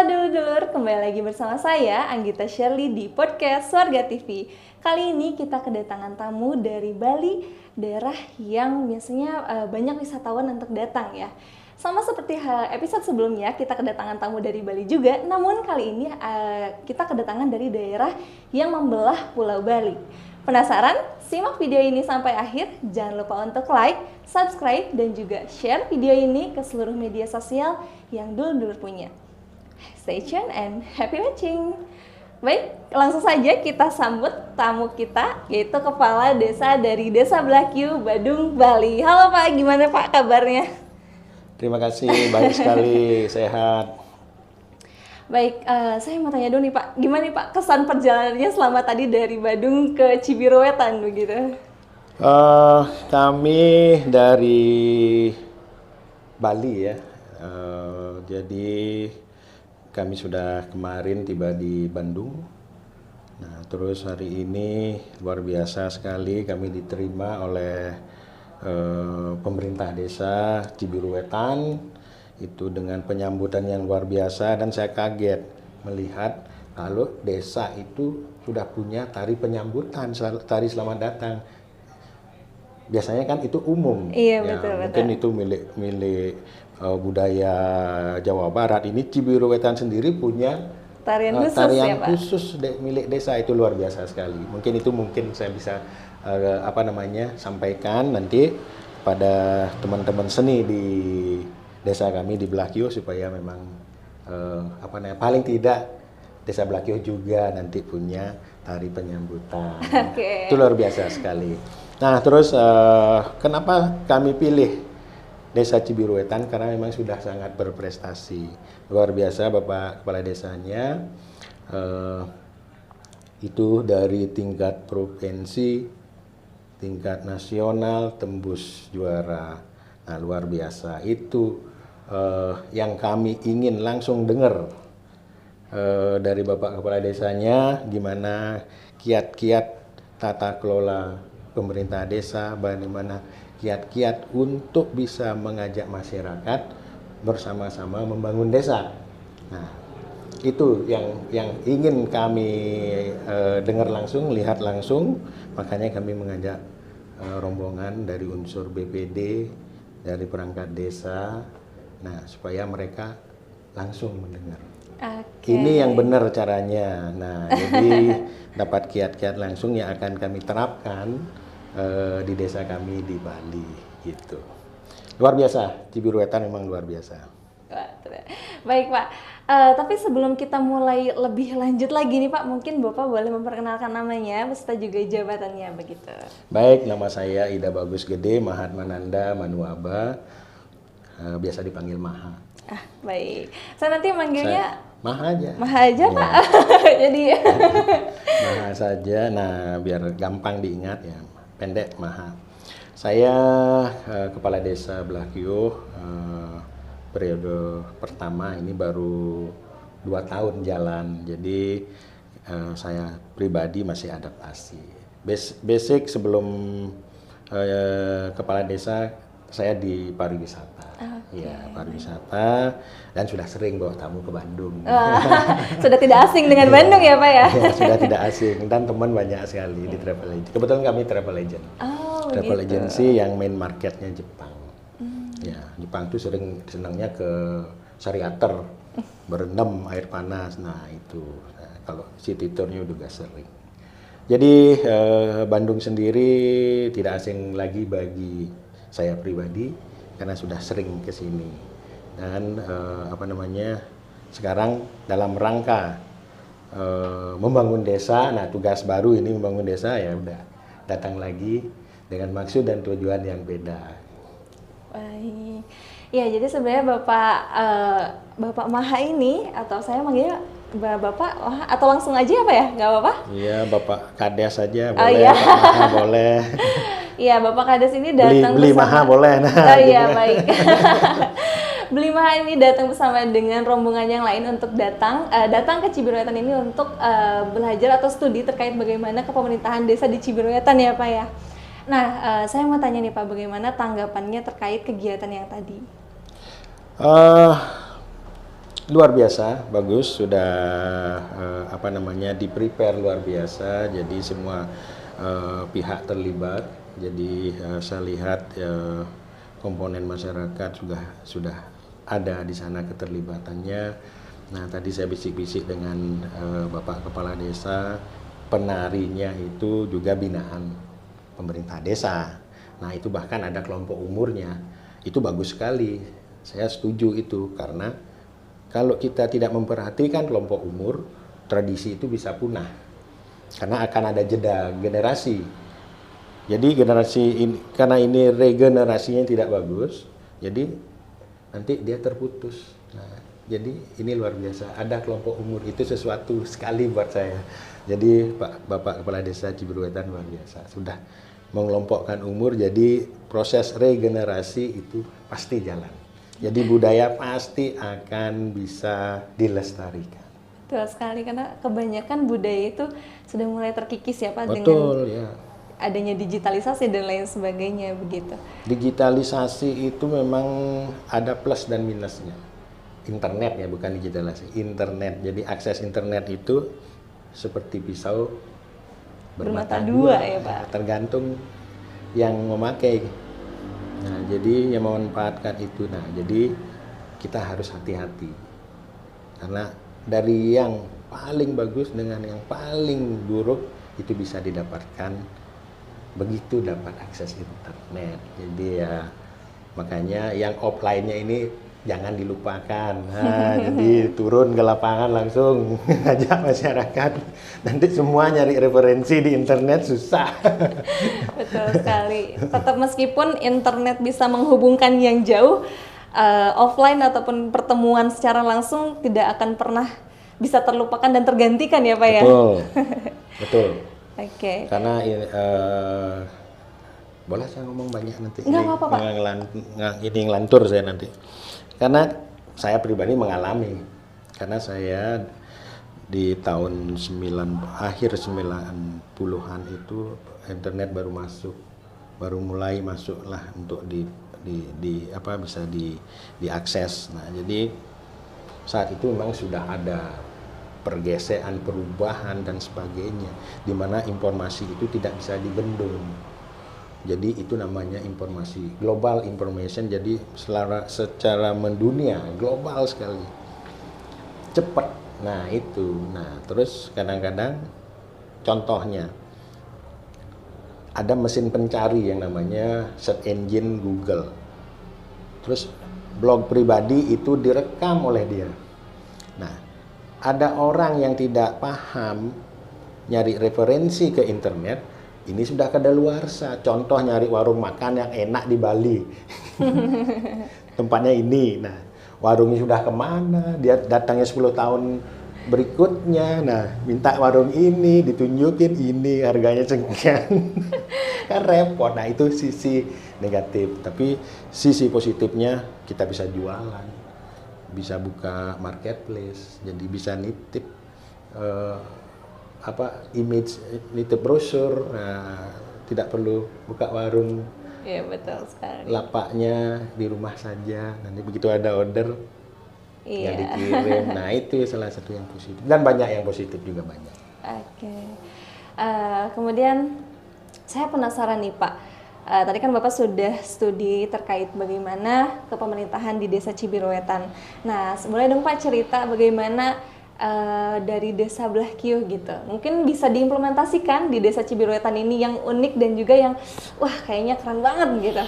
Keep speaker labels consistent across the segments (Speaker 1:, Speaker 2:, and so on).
Speaker 1: Halo dulur-dulur, kembali lagi bersama saya Anggita Shirley di podcast Warga TV. Kali ini kita kedatangan tamu dari Bali, daerah yang biasanya banyak wisatawan untuk datang ya. Sama seperti episode sebelumnya, kita kedatangan tamu dari Bali juga, namun kali ini kita kedatangan dari daerah yang membelah Pulau Bali. Penasaran? Simak video ini sampai akhir, jangan lupa untuk like, subscribe, dan juga share video ini ke seluruh media sosial yang dulur-dulur punya. Stay tune and happy watching! Baik, langsung saja kita sambut tamu kita, yaitu Kepala Desa dari Desa Blakyu, Badung, Bali. Halo Pak, gimana Pak kabarnya?
Speaker 2: Terima kasih, baik sekali, sehat.
Speaker 1: Baik, saya mau tanya dulu nih Pak, gimana nih Pak kesan perjalanannya selama tadi dari Badung ke Cibiruetan begitu?
Speaker 2: Kami dari Bali ya, jadi kami sudah kemarin tiba di Bandung. Nah, terus hari ini luar biasa sekali kami diterima oleh pemerintah desa Cibiruetan. Itu dengan penyambutan yang luar biasa, dan saya kaget melihat kalau desa itu sudah punya tari penyambutan, tari selamat datang. Biasanya kan itu umum,
Speaker 1: Iya,
Speaker 2: ya,
Speaker 1: betul.
Speaker 2: mungkin itu milik budaya Jawa Barat. Ini Cibiruetan sendiri punya
Speaker 1: Tarian khusus
Speaker 2: tarian
Speaker 1: ya Pak?
Speaker 2: khusus milik desa, itu luar biasa sekali. Mungkin saya bisa sampaikan nanti pada teman-teman seni di desa kami di Blakyu, supaya memang paling tidak desa Blakyu juga nanti punya tari penyambutan.
Speaker 1: Okay.
Speaker 2: Itu luar biasa sekali. Nah, terus kenapa kami pilih desa Cibiruetan? Karena memang sudah sangat berprestasi. Luar biasa Bapak Kepala Desanya, itu dari tingkat provinsi, tingkat nasional tembus juara. Nah, luar biasa. Itu yang kami ingin langsung dengar dari Bapak Kepala Desanya, gimana kiat-kiat tata kelola pemerintah desa, bagaimana kiat-kiat untuk bisa mengajak masyarakat bersama-sama membangun desa. Nah, itu yang ingin kami dengar langsung, lihat langsung. Makanya kami mengajak rombongan dari unsur BPD, dari perangkat desa, nah supaya mereka langsung mendengar.
Speaker 1: Okay.
Speaker 2: Ini yang benar caranya. Nah, jadi dapat kiat-kiat langsung yang akan kami terapkan di desa kami di Bali gitu. Luar biasa, Cibiruetan memang luar biasa.
Speaker 1: Baik Pak, tapi sebelum kita mulai lebih lanjut lagi nih Pak, mungkin Bapak boleh memperkenalkan namanya beserta juga jabatannya begitu.
Speaker 2: Baik, nama saya Ida Bagus Gede Mahatmananda Manuaba, biasa dipanggil Maha.
Speaker 1: Baik, saya nanti manggilnya
Speaker 2: Maha aja.
Speaker 1: Maha aja ya. Pak. Jadi
Speaker 2: Maha saja. Nah, biar gampang diingat ya, pendek Maha. Saya Kepala Desa Blakyu, periode pertama ini baru 2 tahun jalan. Jadi saya pribadi masih adaptasi. Basic sebelum Kepala Desa, saya di pariwisata.
Speaker 1: Okay.
Speaker 2: Ya, pariwisata, dan sudah sering bawa tamu ke Bandung.
Speaker 1: Sudah tidak asing dengan Bandung ya Pak ya?
Speaker 2: Ya, sudah tidak asing, dan teman banyak sekali di travel agent. Kebetulan kami travel agent. Travel
Speaker 1: gitu.
Speaker 2: agency yang main marketnya Jepang. Ya, Jepang tuh senangnya ke Sariater, berendam air panas. Nah, itu. Nah, kalau city tournya juga sering. Jadi Bandung sendiri tidak asing lagi bagi saya pribadi, karena sudah sering ke sini. Dan sekarang dalam rangka membangun desa. Nah, tugas baru ini membangun desa, ya udah datang lagi dengan maksud dan tujuan yang beda.
Speaker 1: Baik. Ya, jadi sebenarnya Bapak Maha ini, atau saya manggilnya Bapak Maha, atau langsung aja apa ya? Nggak apa-apa?
Speaker 2: Iya, Bapak Kades saja boleh,
Speaker 1: oh, iya.
Speaker 2: Pak Maha boleh.
Speaker 1: Iya, Bapak Kades ini datang
Speaker 2: beli Maha boleh. Nah,
Speaker 1: iya, baik. Beli Maha ini datang bersama dengan rombongan yang lain untuk datang ke Cibiruetan ini untuk belajar atau studi terkait bagaimana kepemerintahan desa di Cibiruetan ya Pak ya. Nah, saya mau tanya nih Pak, bagaimana tanggapannya terkait kegiatan yang tadi?
Speaker 2: Luar biasa, bagus, sudah apa namanya di-prepare luar biasa, jadi semua pihak terlibat. Jadi saya lihat komponen masyarakat sudah ada di sana keterlibatannya. Nah, tadi saya bisik-bisik dengan Bapak Kepala Desa, penarinya itu juga binaan pemerintah desa. Nah, itu bahkan ada kelompok umurnya. Itu bagus sekali. Saya setuju itu karena kalau kita tidak memperhatikan kelompok umur, tradisi itu bisa punah. Karena akan ada jeda generasi. Jadi generasi ini, karena ini regenerasinya tidak bagus, jadi nanti dia terputus. Nah, jadi ini luar biasa. Ada kelompok umur itu sesuatu sekali buat saya. Jadi Bapak Kepala Desa Cibiruetan luar biasa. Sudah mengelompokkan umur, jadi proses regenerasi itu pasti jalan. Jadi budaya pasti akan bisa dilestarikan.
Speaker 1: Betul sekali, karena kebanyakan budaya itu sudah mulai terkikis ya Pak.
Speaker 2: Betul,
Speaker 1: dengan
Speaker 2: ya.
Speaker 1: adanya digitalisasi dan lain sebagainya begitu.
Speaker 2: Digitalisasi itu memang ada plus dan minusnya. Internet ya, bukan digitalisasi. Internet, jadi akses internet itu seperti pisau
Speaker 1: Bermata dua ya Pak.
Speaker 2: Tergantung yang memakai. Nah, jadi yang memanfaatkan itu. Nah, jadi kita harus hati-hati. Karena dari yang paling bagus dengan yang paling buruk itu bisa didapatkan begitu dapat akses internet. Jadi ya makanya yang offline-nya ini jangan dilupakan. Nah, jadi turun ke lapangan langsung ajak masyarakat. Nanti semua nyari referensi di internet susah.
Speaker 1: Betul sekali. Tetap meskipun internet bisa menghubungkan yang jauh, offline ataupun pertemuan secara langsung tidak akan pernah bisa terlupakan dan tergantikan ya Pak ya?
Speaker 2: Betul, betul.
Speaker 1: Oke.
Speaker 2: Karena boleh saya ngomong banyak nanti.
Speaker 1: Nggak apa-apa, Pak.
Speaker 2: Ini ngelantur saya nanti. Karena saya pribadi mengalami. Karena saya di tahun akhir 90-an itu internet baru masuk. Baru mulai masuk lah untuk bisa diakses. Nah, jadi saat itu memang sudah ada pergeseran, perubahan dan sebagainya, di mana informasi itu tidak bisa dibendung. Jadi itu namanya informasi global information. Jadi secara mendunia, global sekali, cepat. Nah itu, terus kadang-kadang contohnya ada mesin pencari yang namanya search engine Google. Terus blog pribadi itu direkam oleh dia. Nah, ada orang yang tidak paham nyari referensi ke internet, ini sudah kadaluarsa. Contoh nyari warung makan yang enak di Bali. Tempatnya ini. Nah, warungnya sudah kemana? Dia datangnya 10 tahun berikutnya. Nah, minta warung ini, ditunjukin ini, harganya sekian. Kan repot. Nah, itu sisi negatif. Tapi sisi positifnya kita bisa jualan. Bisa buka marketplace. Jadi bisa nitip image, nitip brosur. Nah, tidak perlu buka warung.
Speaker 1: Iya, betul sekali.
Speaker 2: Lapaknya di rumah saja. Nanti begitu ada order, ya dikirim. Nah, itu salah satu yang positif. Dan banyak yang positif juga banyak.
Speaker 1: Oke. Kemudian saya penasaran nih Pak. Tadi kan Bapak sudah studi terkait bagaimana kepemerintahan di Desa Cibiruetan. Nah, boleh dong Pak cerita bagaimana dari Desa Blakio gitu. Mungkin bisa diimplementasikan di Desa Cibiruetan ini yang unik dan juga yang wah kayaknya keren banget gitu.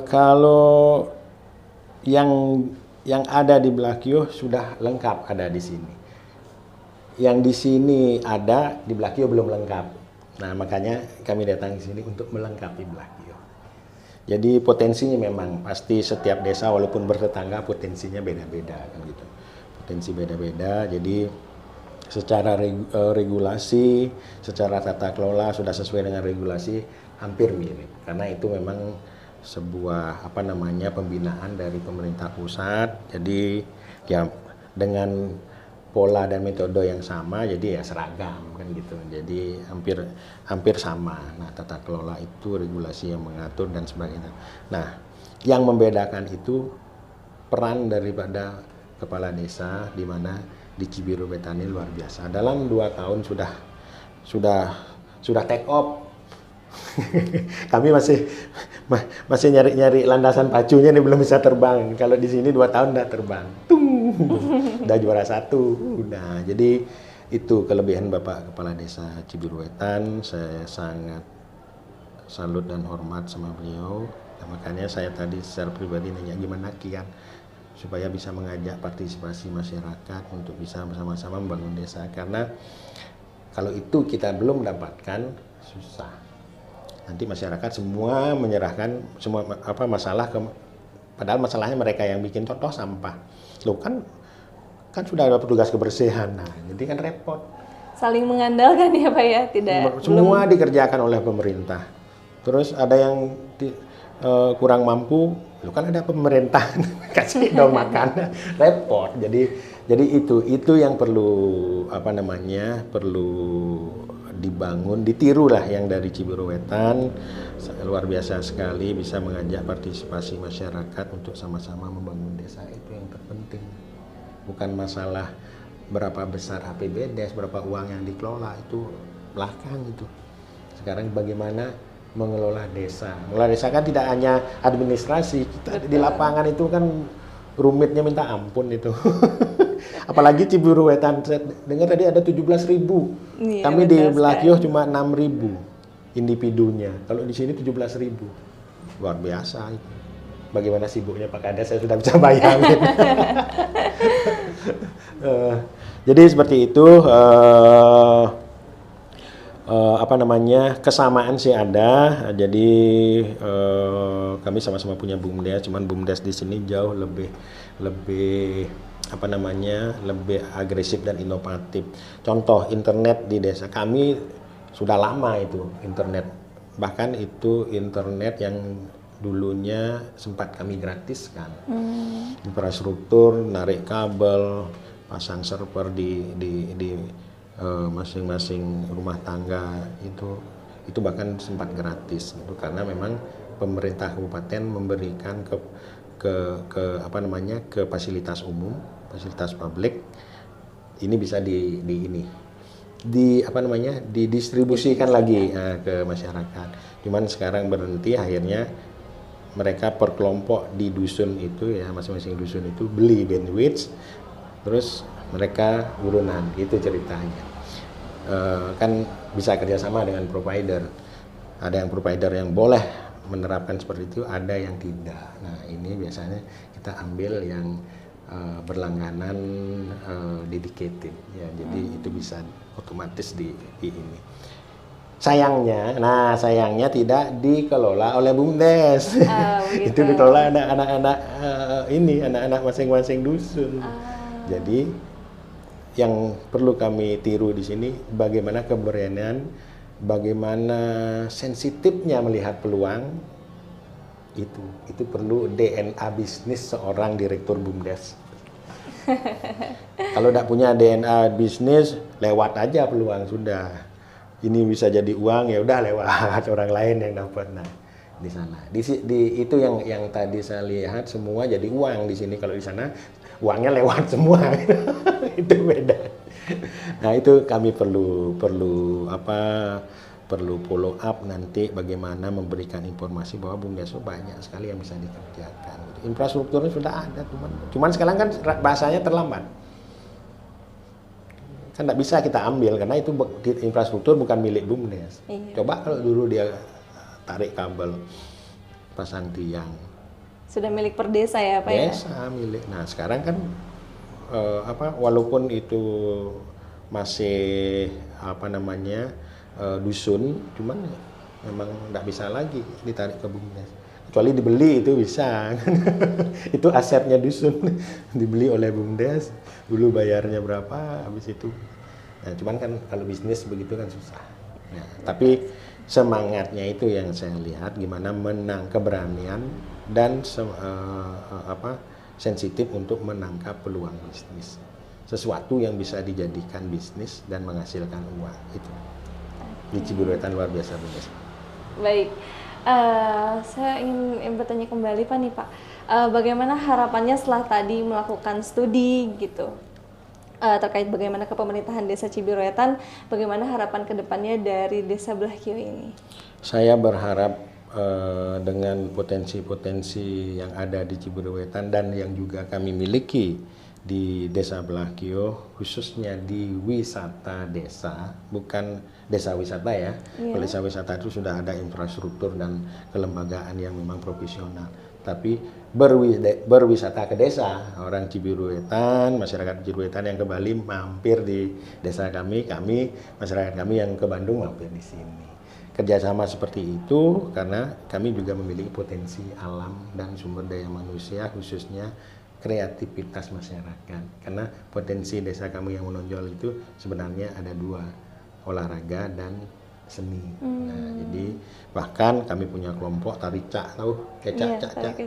Speaker 2: Kalau yang ada di Blakio sudah lengkap ada di sini. Yang di sini ada di Blakio belum lengkap. Nah, makanya kami datang ke sini untuk melengkapi Blakio. Jadi potensinya memang pasti setiap desa walaupun bertetangga potensinya beda-beda kan gitu. Potensi beda-beda. Jadi secara regulasi, secara tata kelola sudah sesuai dengan regulasi hampir mirip. Karena itu memang sebuah pembinaan dari pemerintah pusat. Jadi ya dengan pola dan metode yang sama, jadi ya seragam kan gitu. Jadi hampir sama. Nah, tata kelola itu regulasi yang mengatur dan sebagainya. Nah, Yang membedakan itu peran daripada kepala desa, di mana di Cibiru Wetan ini luar biasa. Dalam 2 tahun sudah take off. Kami masih nyari landasan pacunya nih, belum bisa terbang. Kalau di sini 2 tahun udah terbang. Tung. Udah juara 1. Udah. Jadi itu kelebihan Bapak Kepala Desa Cibiru Wetan. Saya sangat salut dan hormat sama beliau. Nah, makanya saya tadi secara pribadi nanya gimana kiat supaya bisa mengajak partisipasi masyarakat untuk bisa bersama-sama membangun desa. Karena kalau itu kita belum dapatkan, susah. Nanti masyarakat semua menyerahkan semua masalah padahal masalahnya mereka yang bikin, contoh sampah. Loh kan sudah ada petugas kebersihan. Nah, jadi kan repot.
Speaker 1: Saling mengandalkan ya Pak ya, tidak
Speaker 2: semua dikerjakan oleh pemerintah. Terus ada yang kurang mampu, lu kan ada pemerintah kasih dong makan, repot. Jadi itu yang perlu perlu dibangun, ditiru lah yang dari Cibiru Wetan. Luar biasa sekali bisa mengajak partisipasi masyarakat untuk sama-sama membangun desa, itu yang terpenting. Bukan masalah berapa besar APBD, berapa uang yang dikelola, itu belakang itu. Sekarang bagaimana mengelola desa. Mengelola desa kan tidak hanya administrasi, kita di lapangan itu kan rumitnya minta ampun itu. Apalagi Cibiru Wetan, saya dengar tadi ada 17.000. Iya, kami di Belakio cuma 6.000 individunya. Kalau di sini 17.000. Luar biasa itu. Bagaimana sibuknya Pak Kades, saya sudah bisa bayangin. Jadi seperti itu. Kesamaan sih ada. Jadi kami sama-sama punya BUMDes, cuman BUMDes di sini jauh lebih lebih agresif dan inovatif. Contoh internet di desa kami sudah lama itu internet. Bahkan itu internet yang dulunya sempat kami gratiskan. Infrastruktur, narik kabel, pasang server di masing-masing rumah tangga itu bahkan sempat gratis gitu, karena memang pemerintah kabupaten memberikan ke fasilitas umum, fasilitas publik ini bisa didistribusikan lagi ke masyarakat. Cuman sekarang berhenti, akhirnya mereka per kelompok di dusun itu ya, masing-masing dusun itu beli bandwidth, terus mereka urunan, itu ceritanya. Kan bisa kerjasama dengan provider. Ada yang provider yang boleh menerapkan seperti itu, ada yang tidak. Nah ini biasanya kita ambil yang berlangganan dedicated ya, jadi itu bisa otomatis di ini. Sayangnya tidak dikelola oleh BUMDes. Itu dikelola anak-anak masing-masing dusun. Jadi yang perlu kami tiru di sini bagaimana keberanian, bagaimana sensitifnya melihat peluang. Itu perlu DNA bisnis seorang direktur BUMDes. Kalau tidak punya DNA bisnis, lewat aja peluang sudah. Ini bisa jadi uang, ya udah lewat orang lain yang dapat. Nah, di sana. Itu yang tadi saya lihat semua jadi uang di sini. Kalau di sana uangnya lewat semua. Itu beda. Nah, itu kami perlu follow up nanti bagaimana memberikan informasi bahwa BUMDes banyak sekali yang bisa dikerjakan. Infrastrukturnya sudah ada, cuman sekarang kan bahasanya terlambat. Kan tidak bisa kita ambil karena itu infrastruktur bukan milik BUMDes. Iya. Coba kalau dulu dia tarik kabel, pasang tiang.
Speaker 1: Sudah milik per desa ya Pak ya?
Speaker 2: Desa milik. Nah sekarang kan walaupun itu masih dusun, cuman memang tidak bisa lagi ditarik ke BUMDes. Kecuali dibeli itu bisa. Itu asetnya dusun, dibeli oleh BUMDes, dulu bayarnya berapa, habis itu. Nah, cuman kan kalau bisnis begitu kan susah. Nah, tapi semangatnya itu yang saya lihat, gimana menang keberanian dan sensitif untuk menangkap peluang bisnis. Sesuatu yang bisa dijadikan bisnis dan menghasilkan uang itu. Di Cibiru Wetan luar biasa BUMDes.
Speaker 1: Baik. Saya ingin bertanya kembali Pak nih Pak, bagaimana harapannya setelah tadi melakukan studi gitu terkait bagaimana kepemerintahan Desa Cibiruetan, bagaimana harapan kedepannya dari Desa Blakio ini?
Speaker 2: Saya berharap dengan potensi-potensi yang ada di Cibiruetan dan yang juga kami miliki di Desa Blakio, khususnya di wisata desa, bukan desa wisata ya. Kalau desa wisata itu sudah ada infrastruktur dan kelembagaan yang memang profesional. Tapi berwisata ke desa, orang Cibiruetan, masyarakat Cibiruetan yang ke Bali mampir di desa kami masyarakat kami yang ke Bandung mampir di sini. Kerjasama seperti itu karena kami juga memiliki potensi alam dan sumber daya manusia, khususnya kreativitas masyarakat. Karena potensi desa kami yang menonjol itu sebenarnya ada dua, olahraga dan seni. Nah, jadi bahkan kami punya kelompok tari cak, tahu kecak cak.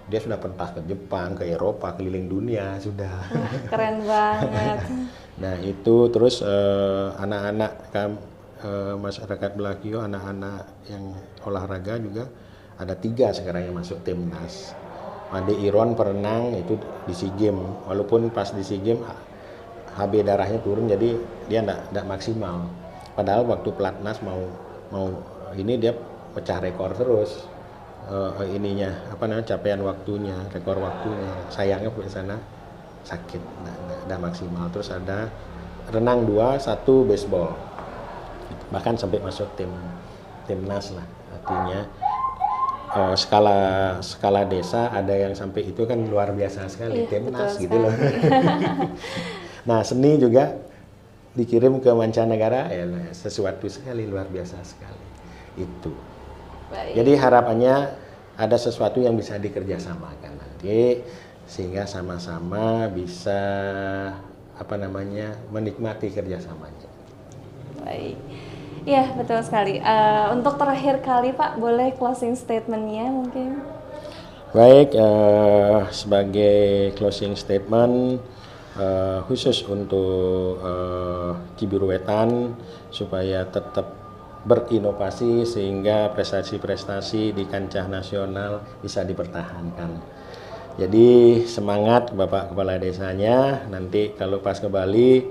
Speaker 2: Dia sudah pentas ke Jepang, ke Eropa, keliling dunia sudah.
Speaker 1: Wah, keren banget.
Speaker 2: Nah itu terus anak-anak masyarakat Blakio, anak-anak yang olahraga juga ada 3 sekarang yang masuk timnas. Ade Iron perenang itu di SEA Games, walaupun pas di SEA Games HB darahnya turun jadi dia enggak maksimal. Padahal waktu pelatnas mau ini dia pecah rekor terus capaian waktunya, rekor waktunya. Sayangnya di sana sakit, enggak maksimal. Terus ada renang 2, 1 baseball. Bahkan sampai masuk timnas lah, artinya skala desa ada yang sampai itu kan luar biasa sekali, timnas gitu loh. Nah seni juga dikirim ke mancanegara, ya sesuatu sekali, luar biasa sekali itu. Baik. Jadi harapannya ada sesuatu yang bisa dikerjasamakan nanti sehingga sama-sama bisa menikmati kerjasamanya.
Speaker 1: Baik. Iya, betul sekali. Untuk terakhir kali Pak, boleh closing statement-nya mungkin?
Speaker 2: Baik, sebagai closing statement khusus untuk Cibiruetan supaya tetap berinovasi sehingga prestasi-prestasi di kancah nasional bisa dipertahankan. Jadi semangat Bapak Kepala Desanya, nanti kalau pas ke Bali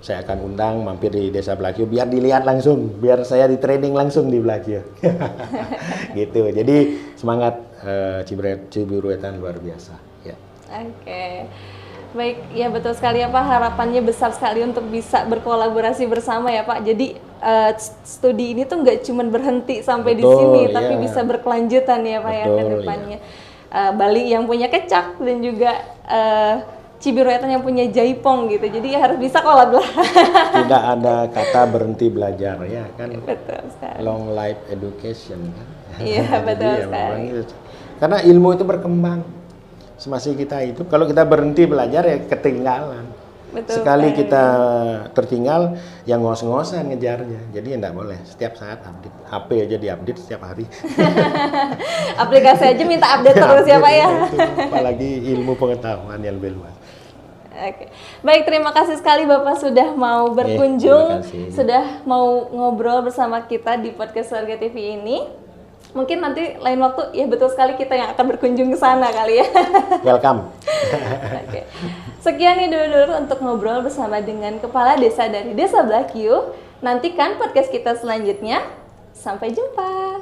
Speaker 2: saya akan undang mampir di Desa Blakio biar dilihat langsung, biar saya di training langsung di Blakio. Gitu. Jadi semangat Cibiruetan luar biasa. Ya.
Speaker 1: Oke. Baik, ya betul sekali ya Pak, harapannya besar sekali untuk bisa berkolaborasi bersama ya Pak. Jadi studi ini tuh nggak cuma berhenti sampai di sini, tapi bisa berkelanjutan ya Pak. Betul, ya ke depannya. Ya. Bali yang punya kecak dan juga Cibiruetan yang punya jaipong gitu, jadi harus bisa kolaborasi.
Speaker 2: Tidak ada kata berhenti belajar ya kan.
Speaker 1: Betul sekali.
Speaker 2: Long life education kan.
Speaker 1: Iya betul sekali.
Speaker 2: Karena ilmu itu berkembang. Semasa kita itu, kalau kita berhenti belajar ya ketinggalan. Betul sekali. Kita tertinggal, yang ngos-ngosan ngejarnya. Jadi ya enggak boleh, setiap saat update. HP aja di-update setiap hari.
Speaker 1: Aplikasi aja minta update terus ya Pak ya.
Speaker 2: Apalagi ilmu pengetahuan yang lebih luas.
Speaker 1: Oke. Baik, terima kasih sekali Bapak sudah mau berkunjung, sudah mau ngobrol bersama kita di podcast Warga TV ini. Mungkin nanti lain waktu, ya betul sekali kita yang akan berkunjung ke sana kali ya.
Speaker 2: Welcome.
Speaker 1: Oke. Sekian nih dulu untuk ngobrol bersama dengan Kepala Desa dari Desa Blakio. Nantikan podcast kita selanjutnya. Sampai jumpa.